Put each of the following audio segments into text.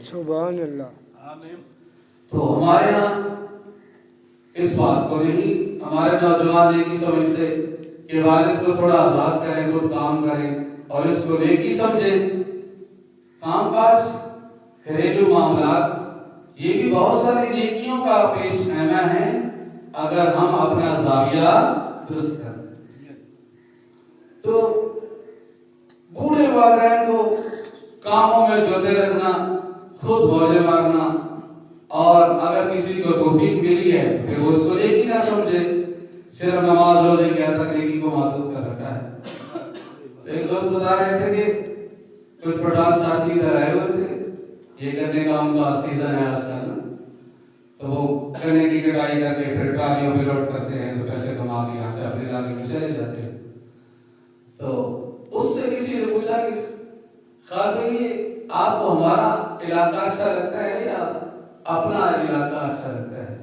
سبحان اللہ. تو ہمارے یہاں اس بات کو نہیں، ہمارے نوجوان نیکی سمجھتے کہ والد کو تھوڑا آزاد کریں، خود کام کریں اور اس کو نیکی سمجھیں. کام کاج، گھریلو معاملات، یہ بھی بہت ساری نیکیوں کا پیش خیمہ ہے اگر ہم اپنا زاویہ درست کریں. تو بوڑھے والدین کو کاموں میں جوتے رکھنا، خود موجے مارنا، اور اگر کسی کو توفیق ملی ہے پھر وہ اس کو نیکی نہ سمجھے، صرف نماز روزے کیا تک نیکی کو محدود کر رکھا ہے. ایک دوست بتا رہے تھے کہ کچھ پٹھان ساتھی ادھر آئے ہوئے تھے، یہ کرنے کا ان کا سیزن ہے آج کل، تو وہ گنے کی کٹائی کر کے پھر ٹرالیوں پہ لوڈ کرتے ہیں تو پیسے کما کے یہاں سے اپنے علاقے میں چلے جاتے ہیں. تو اس سے کسی نے پوچھا کہ خیال بھائی آپ کو ہمارا علاقہ اچھا لگتا ہے یا اپنا علاقہ اچھا لگتا ہے؟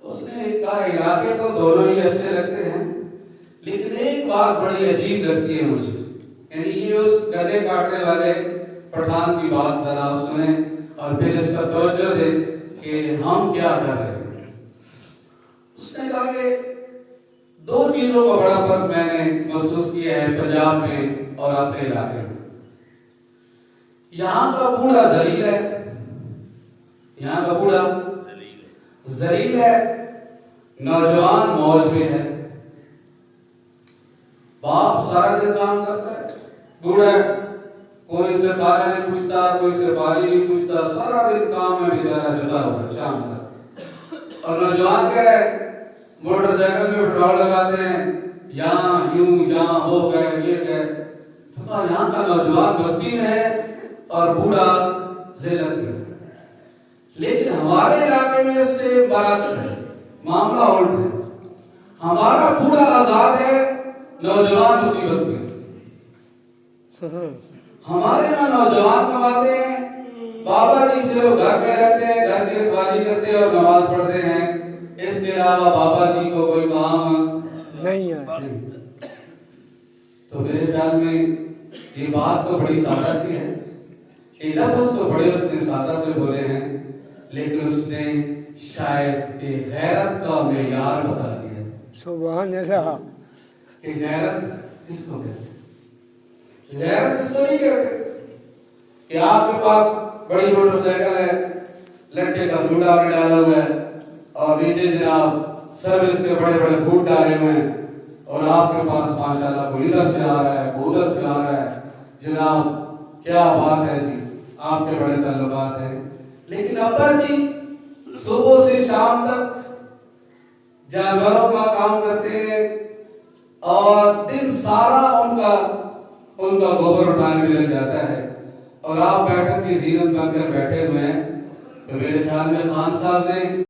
اس نے کہا علاقے تو دونوں ہی اچھے لگتے ہیں، لیکن ایک بات بڑی عجیب لگتی ہے مجھے، یعنی یہ اس گنے کاٹنے والے پٹھان کی بات ذرا سنیں اور پھر اس پر توجہ دیں کہ ہم کیا کر رہے ہیں. اس نے کہا کہ دو چیزوں کا بڑا فرق میں نے محسوس کیا ہے پنجاب میں اور اپنے علاقے میں. یہاں کا بوڑھا ذلیل ہے، یہاں کا بوڑھا ذلیل ہے، نوجوان موج میں ہے. باپ سارا دن کام کرتا ہے، بوڑھا ہے، کوئی سے کھانا نہیں پوچھتا، کوئی سے پانی نہیں پوچھتا، سارا دن کام میں بیچارہ جتا ہوا ہے شام تک. اور نوجوان کیا ہے، موٹر سائیکل میں پٹرول لگاتے ہیں، یہاں یوں یہاں ہو گئے یہ گئے. تو یہاں کا نوجوان بستی میں ہے اور بوڑھا ذلت میں. لیکن ہمارے علاقے میں اس سے برعکس ہے، معاملہ الٹ ہے. ہمارا بوڑھا آزاد ہے، نوجوان مصیبت میں. ہمارے یہاں نوجوان کماتے ہیں، بابا جی صرف گھر میں رہتے ہیں، گھر کی رکھوالی کرتے ہیں اور نماز پڑھتے ہیں، اس کے علاوہ بابا جی کو کوئی کام نہیں ہے. تو میرے خیال میں یہ بات تو بڑی سادہ سی ہے، یہ لفظ تو بڑے اس نے سادہ سے بولے ہیں، لیکن اس نے شاید کہ غیرت کا معیار بتا دیا. سبحان اللہ. کہ غیرت کس کو کہتے ہیں؟ غیرت اس کو نہیں کہتے کہ آپ کے پاس بڑی موٹر سائیکل ہے، لٹے کا سوڈا بھی ڈالا ہوا ہے اور نیچے جناب سروس کے بڑے بڑے بوٹ ڈالے ہوئے ہیں اور آپ کے پاس ماشاءاللہ کوئی ادھر سے آ رہا ہے کوئی ادھر سے آ رہا ہے. جناب کیا بات ہے جی، آپ کے بڑے تعلقات ہیں. لیکن ابا جی صبح سے شام تک جانوروں کا کام کرتے ہیں اور دن سارا ان کا گوبر اٹھانے میں لگ جاتا ہے اور آپ بیٹھک کی زینت بن کر بیٹھے ہوئے ہیں. تو میرے خیال میں خان صاحب نے